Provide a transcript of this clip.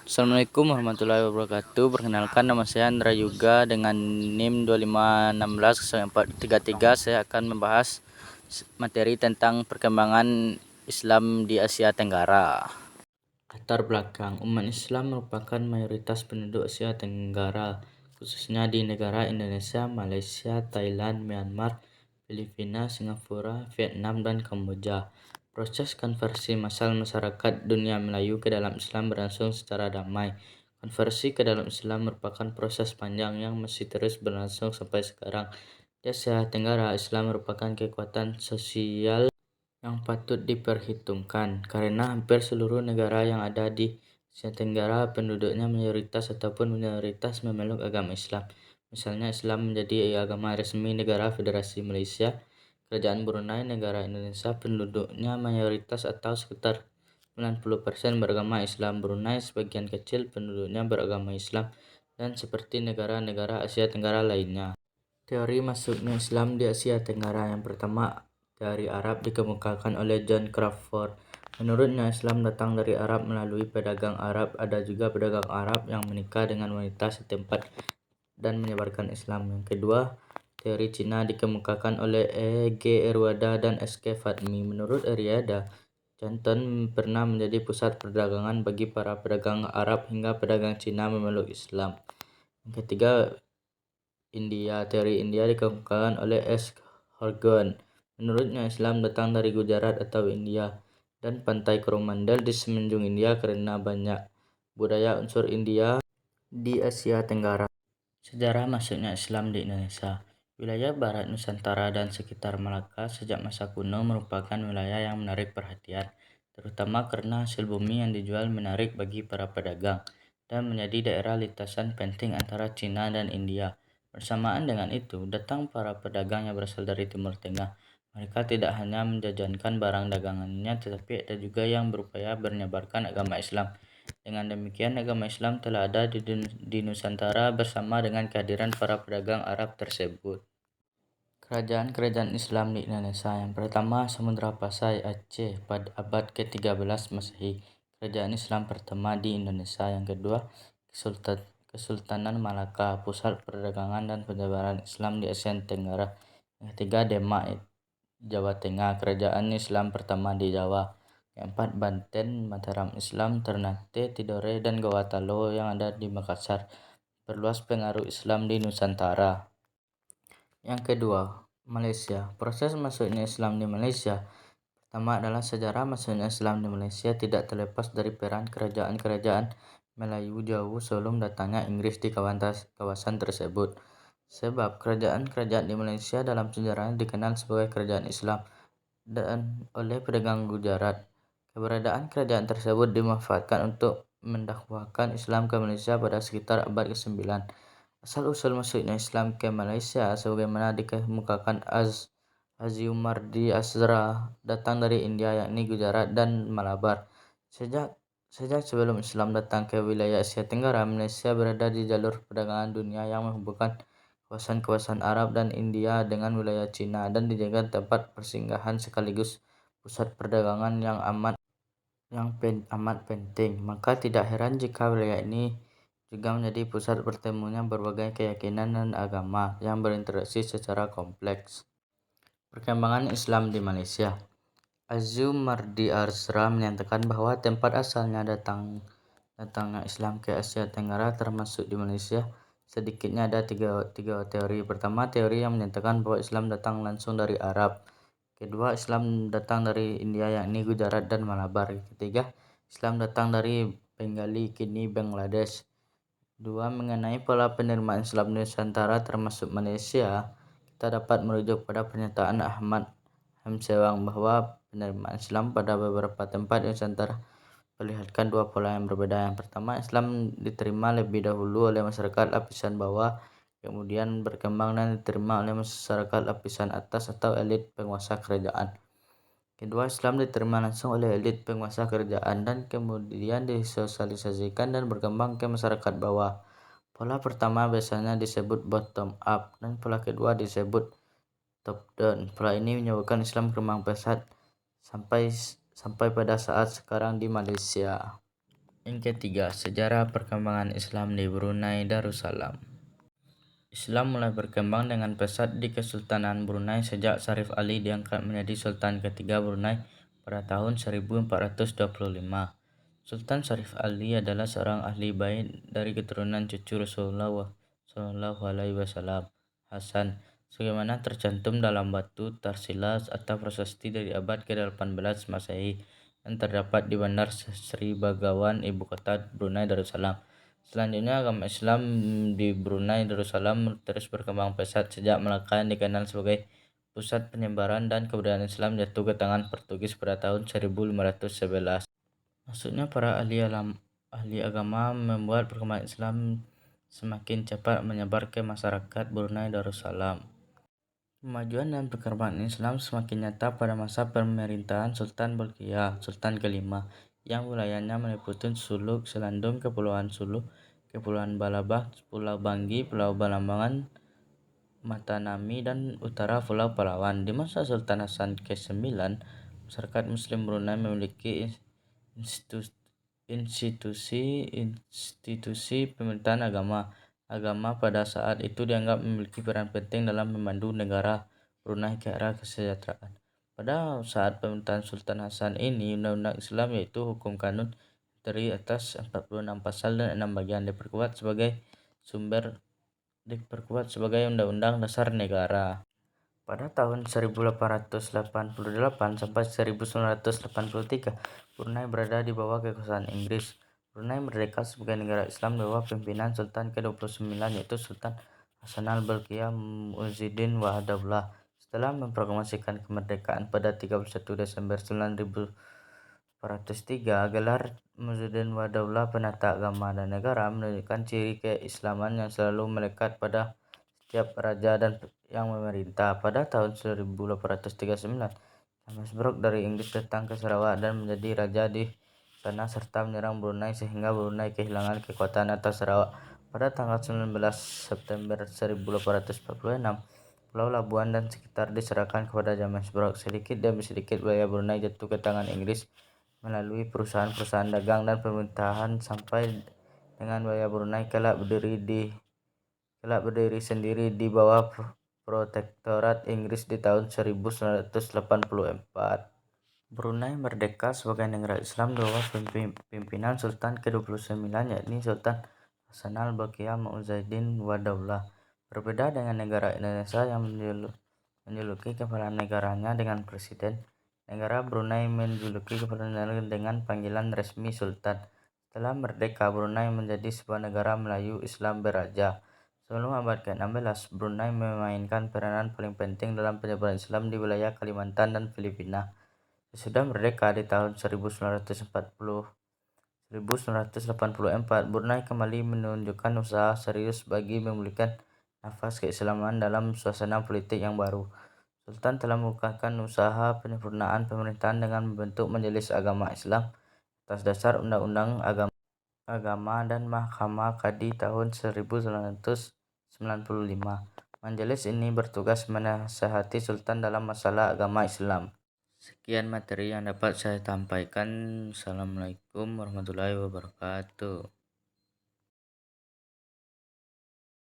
Assalamualaikum warahmatullahi wabarakatuh. Perkenalkan, nama saya Andra Yuga dengan NIM 2516-433. Saya akan membahas materi tentang perkembangan Islam di Asia Tenggara. Latar belakang: umat Islam merupakan mayoritas penduduk Asia Tenggara, khususnya di negara Indonesia, Malaysia, Thailand, Myanmar, Filipina, Singapura, Vietnam, dan Kamboja. Proses konversi massal masyarakat dunia Melayu ke dalam Islam berlangsung secara damai. Konversi ke dalam Islam merupakan proses panjang yang masih terus berlangsung sampai sekarang. Di Asia Tenggara, Islam merupakan kekuatan sosial yang patut diperhitungkan, karena hampir seluruh negara yang ada di Asia Tenggara penduduknya mayoritas ataupun minoritas memeluk agama Islam. Misalnya, Islam menjadi agama resmi negara Federasi Malaysia. Kerajaan Brunei, negara Indonesia, penduduknya mayoritas atau sekitar 90% beragama Islam. Brunei sebagian kecil penduduknya beragama Islam, dan seperti negara-negara Asia Tenggara lainnya. Teori masuknya Islam di Asia Tenggara. Yang pertama, teori Arab dikemukakan oleh John Crawford. Menurutnya, Islam datang dari Arab melalui pedagang Arab. Ada juga pedagang Arab yang menikah dengan wanita setempat dan menyebarkan Islam. Yang kedua, teori Cina dikemukakan oleh E.G. Erwada dan S.K. Fatmi. Menurut Erwada, Canton pernah menjadi pusat perdagangan bagi para pedagang Arab hingga pedagang Cina memeluk Islam. Yang ketiga, India. Teori India dikemukakan oleh S. Horgan. Menurutnya, Islam datang dari Gujarat atau India dan pantai Coromandel di semenanjung India karena banyak budaya unsur India di Asia Tenggara. Sejarah masuknya Islam di Indonesia. Wilayah Barat Nusantara dan sekitar Malaka sejak masa kuno merupakan wilayah yang menarik perhatian, terutama karena hasil bumi yang dijual menarik bagi para pedagang dan menjadi daerah lintasan penting antara Cina dan India. Bersamaan dengan itu, datang para pedagang yang berasal dari Timur Tengah. Mereka tidak hanya menjajakan barang dagangannya, tetapi ada juga yang berupaya menyebarkan agama Islam. Dengan demikian, agama Islam telah ada di Nusantara bersama dengan kehadiran para pedagang Arab tersebut. Kerajaan-kerajaan Islam di Indonesia. Yang pertama, Samudra Pasai, Aceh, pada abad ke-13 Masehi. Kerajaan Islam pertama di Indonesia. Yang kedua, Kesultanan Malaka, pusat perdagangan dan penyebaran Islam di Asia Tenggara. Yang ketiga, Demak, Jawa Tengah, kerajaan Islam pertama di Jawa. Yang keempat, Banten, Mataram Islam, Ternate, Tidore, dan Gawatalo yang ada di Makassar. Perluas pengaruh Islam di Nusantara. Yang kedua, Malaysia. Proses masuknya Islam di Malaysia. Pertama adalah sejarah masuknya Islam di Malaysia tidak terlepas dari peran kerajaan-kerajaan Melayu jauh sebelum datangnya Inggris di kawasan tersebut. Sebab kerajaan-kerajaan di Malaysia dalam sejarahnya dikenal sebagai kerajaan Islam dan oleh pedagang Gujarat. Keberadaan kerajaan tersebut dimanfaatkan untuk mendakwahkan Islam ke Malaysia pada sekitar abad ke-9. Asal-usul masuknya Islam ke Malaysia sebagaimana dikemukakan Aziumardi Azra datang dari India, yakni Gujarat dan Malabar. Sejak sebelum Islam datang ke wilayah Asia Tenggara, Malaysia berada di jalur perdagangan dunia yang menghubungkan kawasan-kawasan Arab dan India dengan wilayah Cina dan dijadikan tempat persinggahan sekaligus pusat perdagangan yang amat penting. Maka tidak heran jika wilayah ini juga menjadi pusat bertemunya berbagai keyakinan dan agama yang berinteraksi secara kompleks. Perkembangan Islam di Malaysia. Aziumardi Azra menyatakan bahwa tempat asalnya datangnya Islam ke Asia Tenggara termasuk di Malaysia. Sedikitnya ada tiga teori. Pertama, teori yang menyatakan bahwa Islam datang langsung dari Arab. Kedua, Islam datang dari India, yakni Gujarat dan Malabar. Ketiga, Islam datang dari Bengali, kini Bangladesh. Dua, mengenai pola penerimaan Islam di Nusantara termasuk Malaysia, kita dapat merujuk pada pernyataan Ahmad Hamsewang bahwa penerimaan Islam pada beberapa tempat di Nusantara perlihatkan dua pola yang berbeda. Yang pertama, Islam diterima lebih dahulu oleh masyarakat lapisan bawah, kemudian berkembang dan diterima oleh masyarakat lapisan atas atau elit penguasa kerajaan. Kedua, Islam diterima langsung oleh elit penguasa kerajaan dan kemudian disosialisasikan dan berkembang ke masyarakat bawah. Pola pertama biasanya disebut bottom up dan pola kedua disebut top down. Pola ini menyebabkan Islam berkembang pesat sampai pada saat sekarang di Malaysia. Yang ketiga, sejarah perkembangan Islam di Brunei Darussalam. Islam mulai berkembang dengan pesat di Kesultanan Brunei sejak Syarif Ali diangkat menjadi Sultan ketiga Brunei pada tahun 1425. Sultan Syarif Ali adalah seorang ahli bait dari keturunan cucu Rasulullah Shallallahu Alaihi Wasallam, Hasan, sebagaimana tercantum dalam batu tarsilah atau prasasti dari abad ke-18 Masehi yang terdapat di Bandar Sri Begawan, ibu kota Brunei Darussalam. Selanjutnya, agama Islam di Brunei Darussalam terus berkembang pesat sejak Melaka yang dikenal sebagai pusat penyebaran dan kebudayaan Islam jatuh ke tangan Portugis pada tahun 1511. Maksudnya para ahli agama membuat perkembangan Islam semakin cepat menyebar ke masyarakat Brunei Darussalam. Kemajuan dan perkembangan Islam semakin nyata pada masa pemerintahan Sultan Bolkiah, Sultan kelima, yang wilayahnya meliputi Suluk, Selandung, Kepulauan Sulu, Kepulauan Balabah, Pulau Banggi, Pulau Balambangan, Matanami, dan utara Pulau Palawan. Di masa Sultan Hasan ke-9, masyarakat Muslim Brunei memiliki institusi pemerintahan agama pada saat itu dianggap memiliki peran penting dalam membantu negara Brunei ke arah kesejahteraan. Pada saat pemerintahan Sultan Hasan ini, undang-undang Islam yaitu hukum kanun terdiri atas 46 pasal dan 6 bagian diperkuat sebagai undang-undang dasar negara. Pada tahun 1888 sampai 1983, Brunei berada di bawah kekuasaan Inggris. Brunei merdeka sebagai negara Islam di bawah pimpinan Sultan ke-29 yaitu Sultan Hassanal Bolkiah Muizzuddin Wahdaullah. Setelah memproklamasikan kemerdekaan pada 31 Desember 1903, gelar Muizzuddin Wahdaullah Penata Agama dan Negara menunjukkan ciri keislaman yang selalu melekat pada setiap raja dan yang memerintah. Pada tahun 1839, James Brooke dari Inggris datang ke Sarawak dan menjadi raja di sana serta menyerang Brunei sehingga Brunei kehilangan kekuatan atas Sarawak. Pada tanggal 19 September 1846, Pulau Labuan dan sekitar diserahkan kepada James Brooke. Sedikit demi sedikit wilayah Brunei jatuh ke tangan Inggris melalui perusahaan-perusahaan dagang dan pemerintahan sampai dengan wilayah Brunei kelak berdiri sendiri di bawah protektorat Inggris di tahun 1984. Brunei merdeka sebagai negara Islam di bawah pimpinan Sultan ke-29 yakni Sultan Hassanal Bolkiah Muizzuddin Wahdaullah. Berbeda dengan negara Indonesia yang menjuluki kepala negaranya dengan presiden, negara Brunei menjuluki kepala negara dengan panggilan resmi Sultan. Setelah merdeka, Brunei menjadi sebuah negara Melayu Islam beraja. Sebelum abad ke-16, Brunei memainkan peranan paling penting dalam penyebaran Islam di wilayah Kalimantan dan Filipina. Sesudah merdeka di tahun 1984, Brunei kembali menunjukkan usaha serius bagi memulihkan nafas keislaman dalam suasana politik yang baru. Sultan telah membukakan usaha penyempurnaan pemerintahan dengan membentuk Majelis Agama Islam atas dasar Undang-Undang Agama dan Mahkamah Kadi tahun 1995. Majelis ini bertugas menasihati Sultan dalam masalah agama Islam. Sekian materi yang dapat saya sampaikan. Assalamualaikum warahmatullahi wabarakatuh.